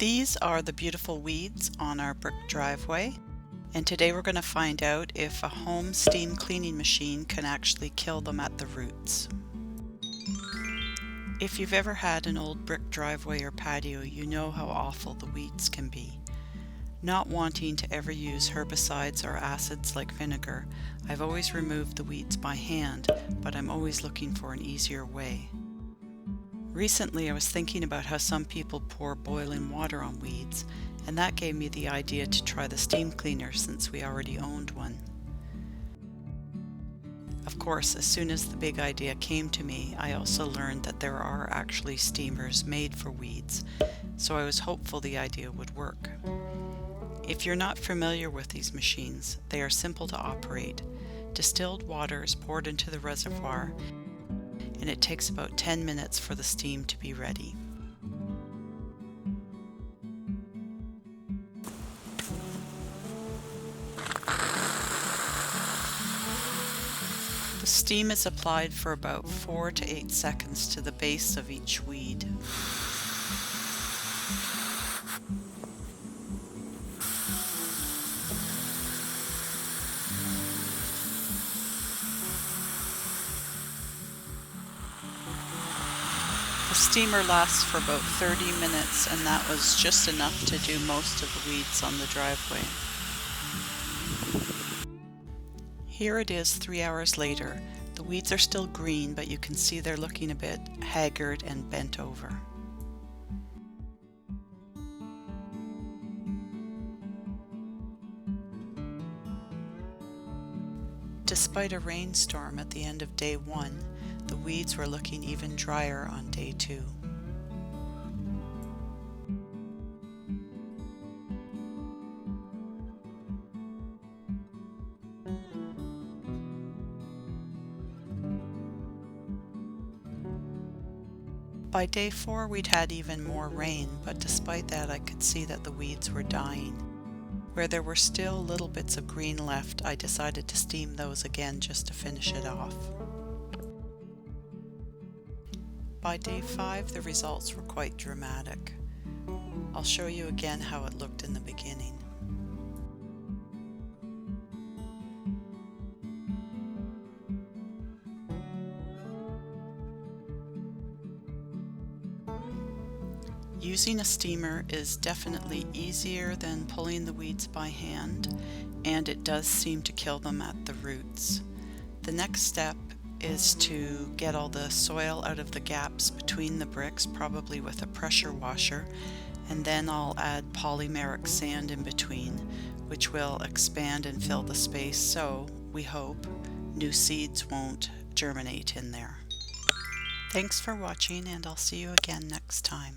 These are the beautiful weeds on our brick driveway, and today we're going to find out if a home steam cleaning machine can actually kill them at the roots. If you've ever had an old brick driveway or patio, you know how awful the weeds can be. Not wanting to ever use herbicides or acids like vinegar, I've always removed the weeds by hand, but I'm always looking for an easier way. Recently I was thinking about how some people pour boiling water on weeds, and that gave me the idea to try the steam cleaner since we already owned one. Of course, as soon as the big idea came to me, I also learned that there are actually steamers made for weeds, so I was hopeful the idea would work. If you're not familiar with these machines, they are simple to operate. Distilled water is poured into the reservoir, and it takes about 10 minutes for the steam to be ready. The steam is applied for about 4 to 8 seconds to the base of each weed. The steamer lasts for about 30 minutes, and that was just enough to do most of the weeds on the driveway. Here it is 3 hours later. The weeds are still green, but you can see they're looking a bit haggard and bent over. Despite a rainstorm at the end of day 1, the weeds were looking even drier on day 2. By day 4 we'd had even more rain, but despite that I could see that the weeds were dying. Where there were still little bits of green left, I decided to steam those again just to finish it off. By day 5 the results were quite dramatic. I'll show you again how it looked in the beginning. Using a steamer is definitely easier than pulling the weeds by hand, and it does seem to kill them at the roots. The next step is to get all the soil out of the gaps between the bricks, probably with a pressure washer, and then I'll add polymeric sand in between, which will expand and fill the space, so we hope new seeds won't germinate in there. Thanks for watching, and I'll see you again next time.